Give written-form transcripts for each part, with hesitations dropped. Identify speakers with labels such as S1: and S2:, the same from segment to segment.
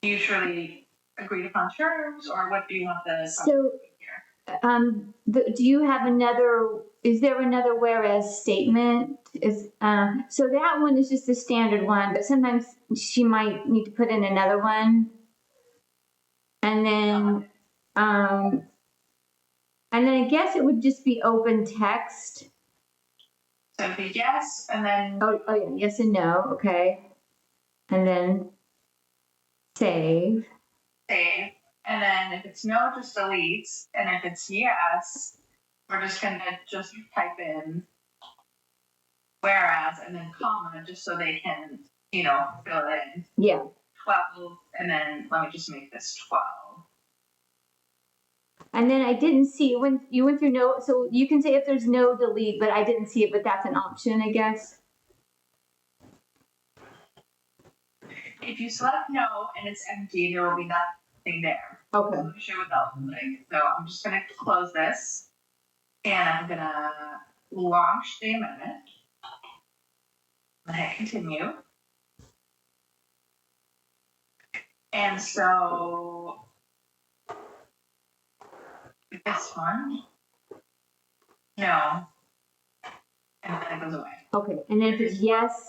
S1: mutually agreed upon terms, or what do you want the
S2: So, do you have another, is there another whereas statement? So that one is just the standard one, but sometimes she might need to put in another one. And then, I guess it would just be open text.
S1: So it'd be yes, and then
S2: Oh yeah, yes and no, okay. And then save.
S1: Save. And then if it's no, just delete. And if it's yes, we're just gonna just type in whereas and then comma just so they can, fill it in.
S2: Yeah.
S1: 12, and then let me just make this 12.
S2: And then I didn't see when you went through no, so you can say if there's no delete, but I didn't see it, but that's an option, I guess.
S1: If you select no and it's empty, there will be nothing there.
S2: Okay.
S1: Let me show you what that looks like. So I'm just gonna close this and I'm gonna launch the amendment. And hit continue. And so this one, no, and then it goes away.
S2: Okay, and then if it's yes.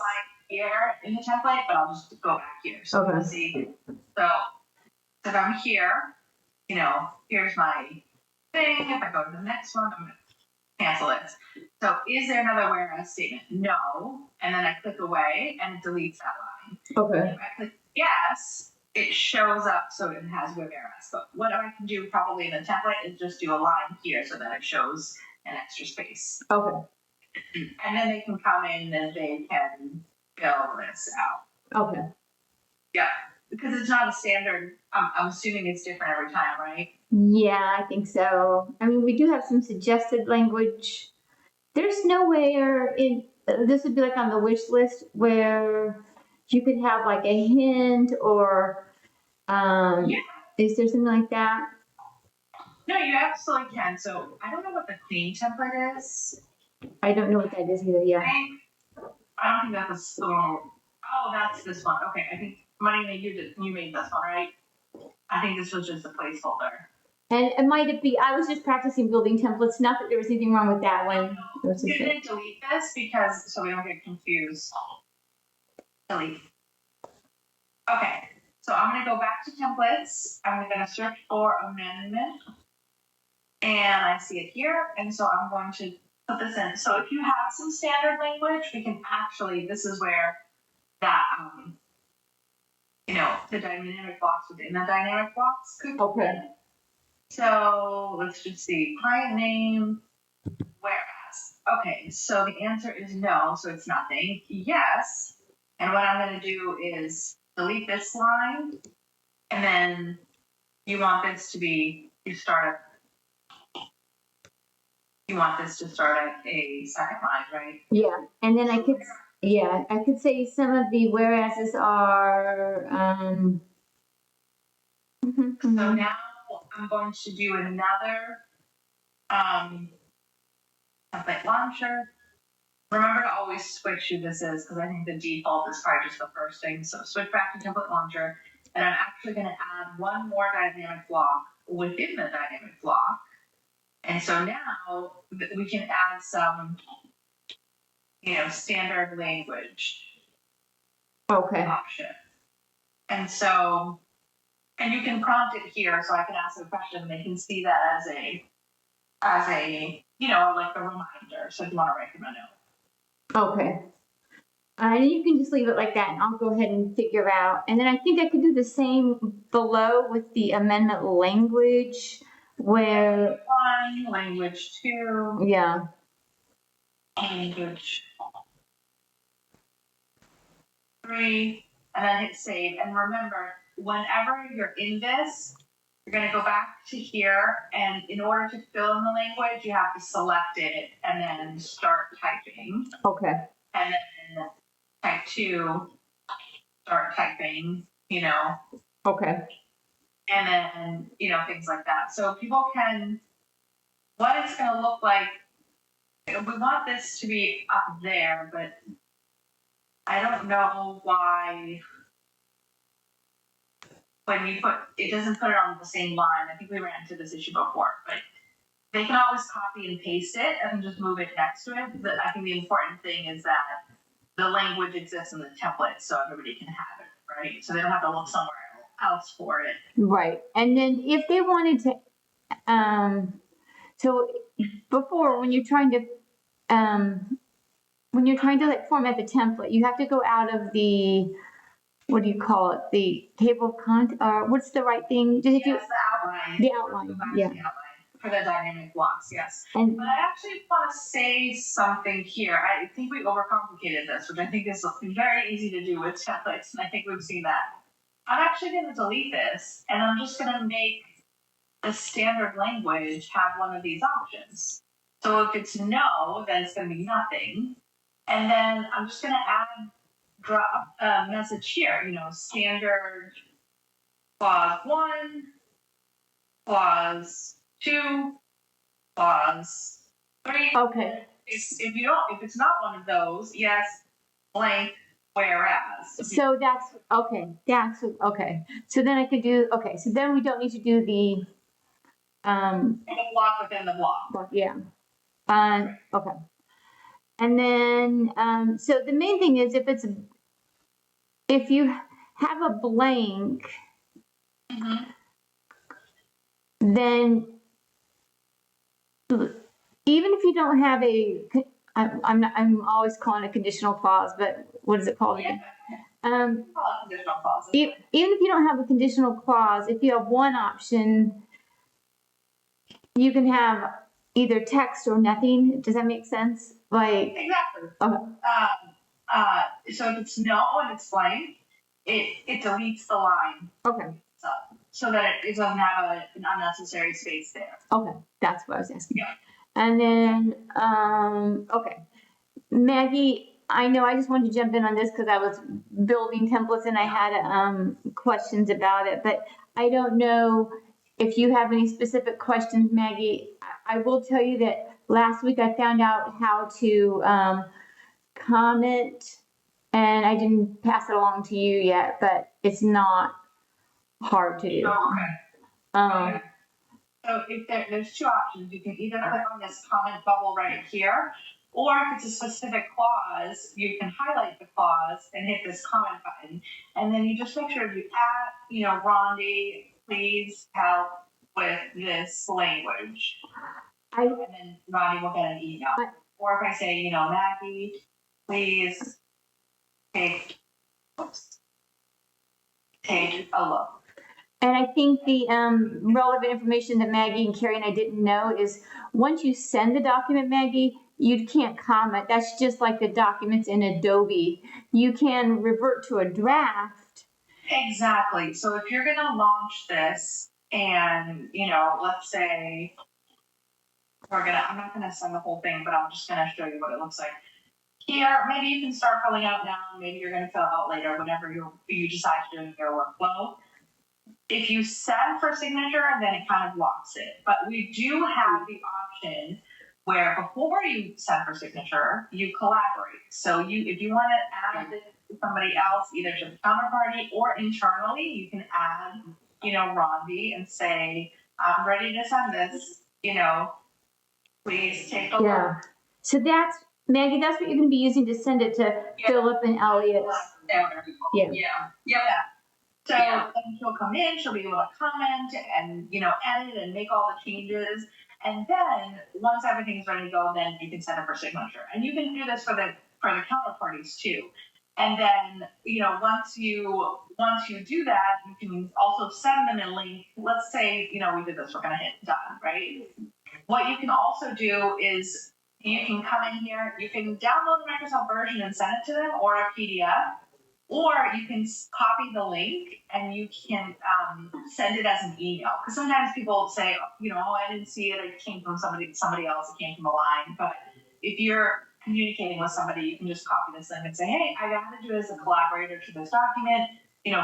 S1: Here in the template, but I'll just go back here. So
S2: Okay.
S1: we'll see. So if I'm here, here's my thing. If I go to the next one, I'm going to cancel it. So is there another whereas statement? No. And then I click away and it deletes that line.
S2: Okay.
S1: If I click yes, it shows up so it has whereas. But what I can do probably in the template is just do a line here so that it shows an extra space.
S2: Okay.
S1: And then they can come in and they can fill this out.
S2: Okay.
S1: Yeah, because it's not a standard. I'm assuming it's different every time, right?
S2: Yeah, I think so. I mean, we do have some suggested language. There's nowhere in this would be like on the wish list where you could have like a hint or is there something like that?
S1: No, you absolutely can. So I don't know what the clean template is.
S2: I don't know what that is either. Yeah.
S1: I don't think that's the one. Oh, that's this one. Okay, I think Money you made this one, right? I think this was just a placeholder.
S2: And it might be. I was just practicing building templates. Not that there was anything wrong with that one.
S1: You didn't delete this because so we don't get confused. Delete. Okay, so I'm gonna go back to templates. I'm gonna search for amendment, and I see it here. And so I'm going to put this in. So if you have some standard language, we can actually. This is where that the dynamic blocks within the dynamic blocks could come in. So let's just see, client name, whereas. Okay, so the answer is no, so it's nothing. Yes, and what I'm going to do is delete this line, and then you want this to be, you want this to start at a second line, right?
S2: Yeah, and then I could say some of the whereases are,
S1: So now I'm going to do another template launcher. Remember to always switch who this is because I think the default is probably just the first thing. So switch back to template launcher, and I'm actually going to add one more dynamic block within the dynamic block. And so now we can add some, standard language option. And so, and you can prompt it here, so I can ask a question, and they can see that as a, like a reminder. So if you want to recommend it.
S2: Okay. And you can just leave it like that, and I'll go ahead and figure out. And then I think I could do the same below with the amendment language, where
S1: language 2.
S2: Yeah.
S1: Language 3, and then hit save. And remember, whenever you're in this, you're going to go back to here, and in order to fill in the language, you have to select it and then start typing.
S2: Okay.
S1: And then type 2, start typing,
S2: Okay.
S1: And then, things like that. So people can, what it's going to look like, we want this to be up there, but I don't know why when you put, it doesn't put it on the same line. I think we ran into this issue before, but they can always copy and paste it and just move it next to it. But I think the important thing is that the language exists in the template so everybody can have it, right? So they don't have to look somewhere else for it.
S2: Right. And then if they wanted to, so before when you're trying to, like format the template, you have to go out of the, what do you call it? The table of content, or what's the right thing? Just if
S1: Yes, the outline.
S2: The outline, yeah.
S1: The outline for the dynamic blocks, yes.
S2: And
S1: but I actually want to say something here. I think we overcomplicated this, which I think is very easy to do with templates, and I think we've seen that. I'm actually going to delete this, and I'm just going to make the standard language have one of these options. So if it's no, then it's going to be nothing. And then I'm just going to drop a message here, standard clause 1, clause 2, clause 3.
S2: okay.
S1: If it's not one of those, yes, blank, whereas.
S2: So that's okay. That's okay. So then I could do okay. So then we don't need to do the
S1: block within the block.
S2: Yeah. Okay. And then so the main thing is if you have a blank, then even if you don't have I'm always calling it a conditional clause, but what is it called again?
S1: Conditional clauses.
S2: Even if you don't have a conditional clause, if you have one option, you can have either text or nothing. Does that make sense? Like
S1: exactly.
S2: Okay.
S1: So if it's no and it's blank, it deletes the line.
S2: Okay.
S1: So that it doesn't have an unnecessary space there.
S2: Okay, that's what I was asking.
S1: Yeah.
S2: And then okay, Maggie, I know I just wanted to jump in on this because I was building templates and I had questions about it, but I don't know if you have any specific questions, Maggie. I will tell you that last week I found out how to comment, and I didn't pass it along to you yet, but it's not hard to do.
S1: Oh, okay. So if there's two options, you can either click on this comment bubble right here, or if it's a specific clause, you can highlight the clause and hit this comment button, and then you just make sure you add, Rondi, please help with this language. And then Rondi will get an email. Or if I say, Maggie, please take a look.
S2: And I think the relevant information that Maggie and Carrie and I didn't know is once you send the document, Maggie, you can't comment. That's just like the documents in Adobe. You can revert to a draft.
S1: Exactly. So if you're going to launch this and, let's say I'm not going to send the whole thing, but I'm just going to show you what it looks like. Here, maybe you can start filling out now. Maybe you're going to fill out later, whenever you decide to do your workflow. If you send for signature, then it kind of locks it. But we do have the option where before you send for signature, you collaborate. So if you want to add somebody else, either to the counterparty or internally, you can add, Rondi and say, I'm ready to send this, please take a look.
S2: So that's, Maggie, that's what you're going to be using to send it to Philip and Elliot.
S1: Yeah. So then she'll come in, she'll be able to comment and, edit and make all the changes. And then once everything's ready to go, then you can send it for signature. And you can do this for the counterparties too. And then, once you do that, you can also send them a link. Let's say, we did this, we're going to hit done, right? What you can also do is you can come in here, you can download the Microsoft version and send it to them, or a PDF. Or you can copy the link and you can send it as an email. Because sometimes people say, I didn't see it. It came from somebody else. It came from Aline. But if you're communicating with somebody, you can just copy this link and say, hey, I added you as a collaborator to this document.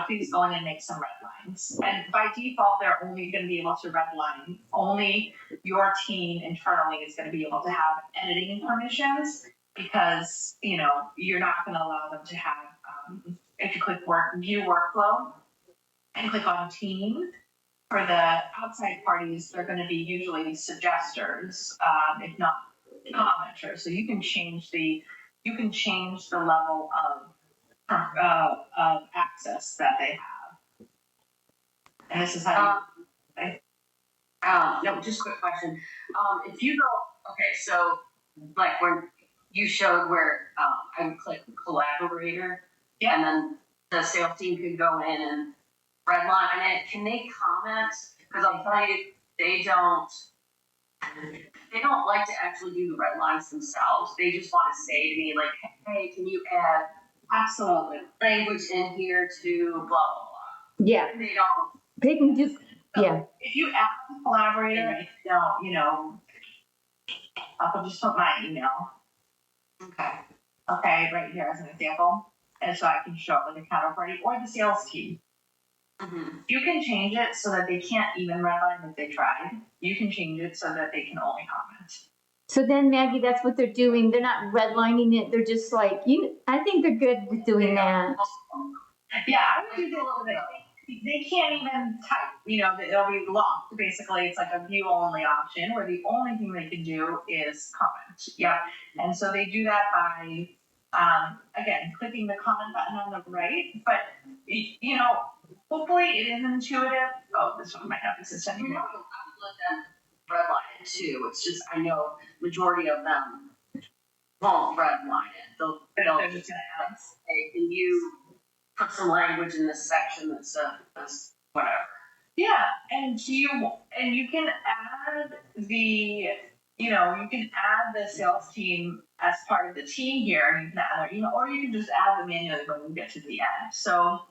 S1: Please go in and make some red lines. And by default, they're only going to be able to redline. Only your team internally is going to be able to have editing permissions because, you're not going to allow them to have if you click view workflow, and click on team. For the outside parties, they're going to be usually suggesters, if not commenters. So you can change the level of access that they have. And this is how
S3: no, just a quick question. If you go, okay, so like when you showed where I would click collaborator,
S1: yeah,
S3: and then the sales team could go in and redline it. Can they comment? Because I'll tell you, they don't like to actually do the red lines themselves. They just want to say to me like, hey, can you add
S1: absolutely
S3: language in here to blah blah blah.
S2: Yeah.
S3: And they don't.
S2: They can do. Yeah.
S1: If you add a collaborator, if you don't, I'll just put my email. Okay, right here as an example. And so I can show like a counterparty or the sales team.
S3: Mm-hmm.
S1: You can change it so that they can't even redline if they tried. You can change it so that they can only comment.
S2: So then, Maggie, that's what they're doing. They're not redlining it. They're just like, I think they're good with doing that.
S1: Yeah, I would do this so that they can't even type. It'll be locked. Basically, it's like a view only option where the only thing they can do is comment. Yeah. And so they do that by, again, clicking the comment button on the right. But, hopefully it is intuitive. Oh, this one might not be system.
S3: I would let them redline it too. It's just, I know majority of them won't redline it. They'll
S1: just gonna
S3: hey, can you put some language in this section that says whatever.
S1: Yeah, and you can add the sales team as part of the team here, and you can add their email, or you can just add them manually when we get to the end. So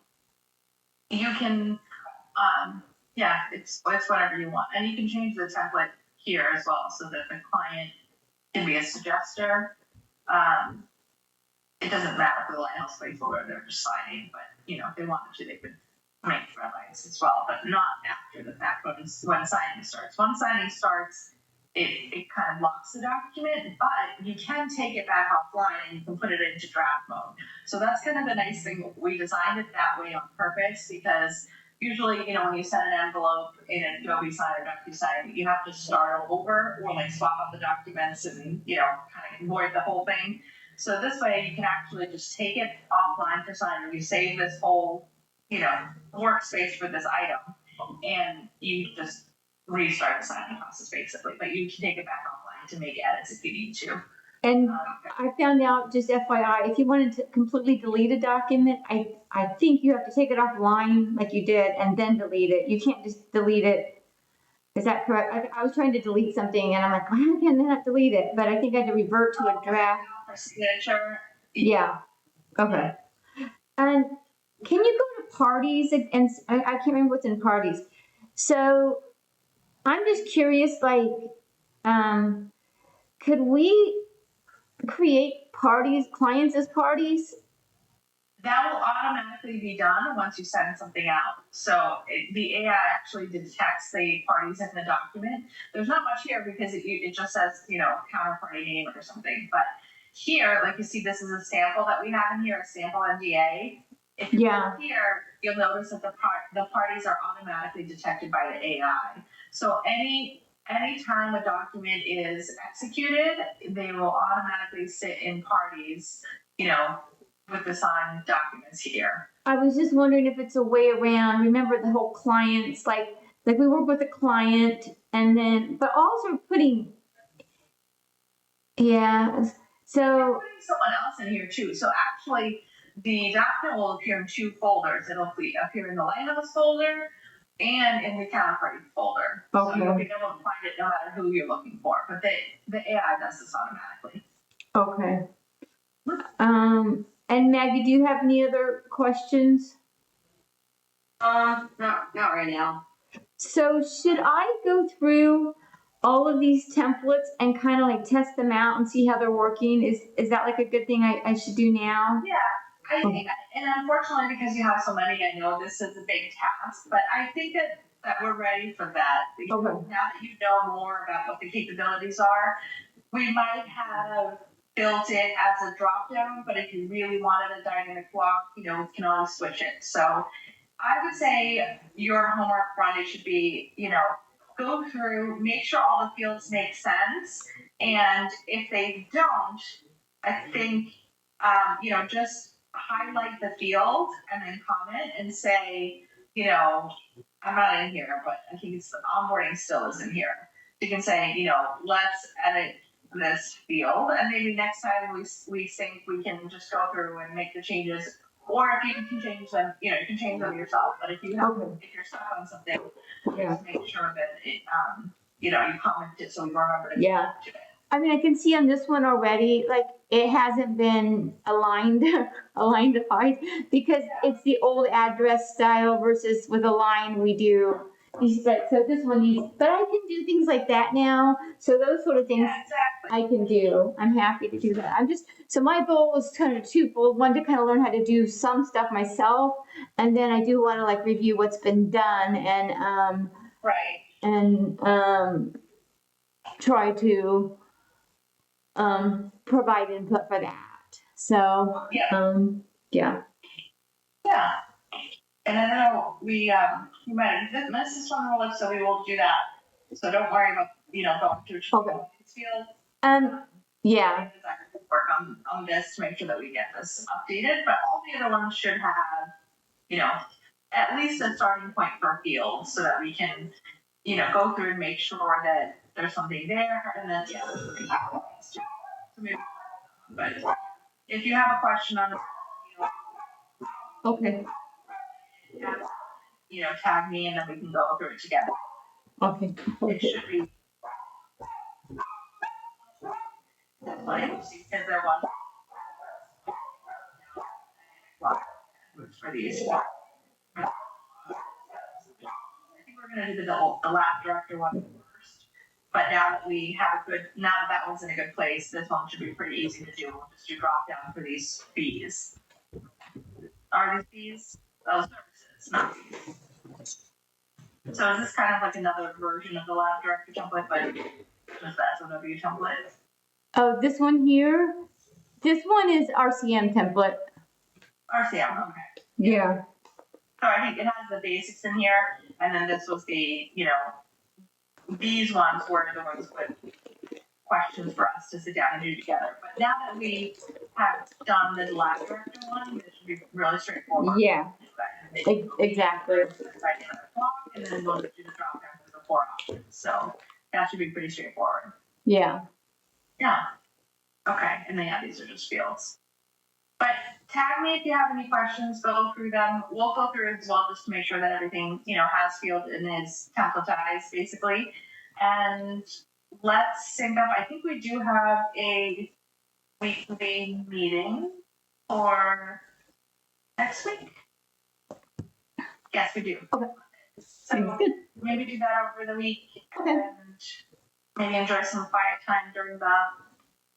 S1: you can, it's whatever you want, and you can change the template here as well, so that the client can be a suggester. It doesn't matter for the lighthouse placeholder; they're just signing, but if they wanted to, they could make red lines as well, but not after the fact when signing starts. When signing starts, it kind of locks the document, but you can take it back offline and you can put it into draft mode. So that's kind of the nice thing. We designed it that way on purpose because usually, when you send an envelope in an Adobe Sign or DocuSign, you have to start over or like swap out the documents and, kind of avoid the whole thing. So this way you can actually just take it offline for signing. You save this whole, workspace for this item, and you just restart the signing process basically. But you can take it back offline to make edits if you need to.
S2: And I found out, just FYI, if you wanted to completely delete a document, I think you have to take it offline like you did and then delete it. You can't just delete it. Is that correct? I was trying to delete something and I'm like, why can I not delete it? But I think I had to revert to a draft.
S1: For signature.
S2: Yeah. Okay. And can you go to parties and I can't remember what's in parties. So I'm just curious, like, could we create clients as parties?
S1: That will automatically be done once you send something out. So the AI actually detects the parties in the document. There's not much here because it just says, counterparty name or something. But here, like you see, this is a sample that we have in here, a sample NDA. If you look here, you'll notice that the parties are automatically detected by the AI. So anytime a document is executed, they will automatically sit in parties, with the signed documents here.
S2: I was just wondering if it's a way around. Remember the whole clients, like we work with a client, and then, but also putting, yeah. So
S1: we're putting someone else in here too. So actually, the document will appear in two folders. It'll appear in the lighthouse folder and in the counterparty folder.
S2: Okay.
S1: So you'll be able to find it no matter who you're looking for. But the AI does this automatically.
S2: Okay. And Maggie, do you have any other questions?
S3: Not right now.
S2: So should I go through all of these templates and kind of like test them out and see how they're working? Is that like a good thing I should do now?
S1: Yeah. I think, and unfortunately, because you have so many, I know this is a big task, but I think that we're ready for that.
S2: Okay.
S1: Now that you know more about what the capabilities are, we might have built it as a drop down, but if you really wanted a dynamic block, we can always switch it. So I would say your homework Friday should be, go through, make sure all the fields make sense, and if they don't, I think, just highlight the field and then comment and say, I'm not in here, but I think it's the onboarding still is in here. You can say, let's edit this field, and maybe next time we think we can just go through and make the changes. Or if you can change them, you can change them yourself. But if if you're stuck on something, just make sure that it, you comment it so we remember to.
S2: Yeah. I mean, I can see on this one already, like it hasn't been aligned because it's the old address style versus with Aline we do. So this one needs, but I can do things like that now. So those sort of things I can do. I'm happy to do that. So my goal was kind of twofold. One, to kind of learn how to do some stuff myself, and then I do want to like review what's been done and try to provide input for that. So yeah.
S1: Yeah. And I know we might have missed this one on the list, so we will do that. So don't worry about going through this field.
S2: Yeah.
S1: Work on this to make sure that we get this updated, but all the other ones should have, at least a starting point for a field so that we can, go through and make sure that there's something there, and then so maybe, but if you have a question on the field,
S2: Okay.
S1: Tag me and then we can go through it together.
S2: Okay.
S1: It should be like because there was for these. I think we're gonna do the lab director one first. But now that one's in a good place, this one should be pretty easy to do. We'll just do drop down for these fees. Are these fees? Oh, services, not fees. So is this kind of like another version of the lab director template, but just the SOW template?
S2: Oh, this one here? This one is RCM template.
S1: RCM, okay.
S2: Yeah.
S1: So I think it has the basics in here, and then this was the, these ones were the ones with questions for us to sit down and do together. But now that we have done the lab director one, this should be really straightforward.
S2: Yeah. Exactly.
S1: And then we'll just do the drop down for the 4 options. So that should be pretty straightforward.
S2: Yeah.
S1: Yeah. Okay. And then these are just fields. But tag me if you have any questions, go through them. We'll go through it as well just to make sure that everything, has field and is templatized basically. And let's sync up. I think we do have a weekly meeting for next week. Yes, we do.
S2: Okay.
S1: So maybe do that over the week and maybe enjoy some quiet time during the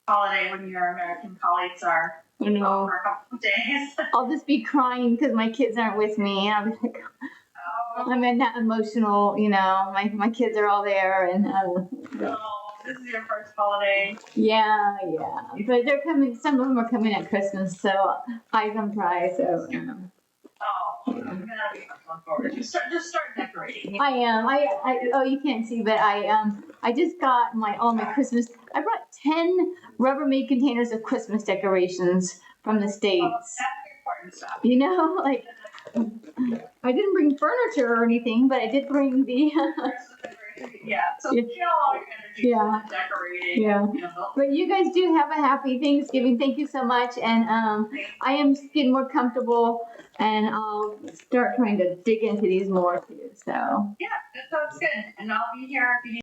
S1: holiday when your American colleagues are for a couple of days.
S2: I'll just be crying because my kids aren't with me. I'll be like, I'm in that emotional, my kids are all there and
S1: this is your first holiday.
S2: Yeah. But they're coming, some of them are coming at Christmas, so I can cry, so
S1: I'm gonna be looking forward to. Just start decorating.
S2: I am. You can't see, but I just got all my Christmas. I brought 10 Rubbermaid containers of Christmas decorations from the States.
S1: That's the important stuff.
S2: I didn't bring furniture or anything, but I did bring the.
S1: Yeah. So all your energy decorating.
S2: Yeah. But you guys do have a happy Thanksgiving. Thank you so much, and I am getting more comfortable. And I'll start trying to dig into these more too. So.
S1: Yeah, that sounds good. And I'll be here if you need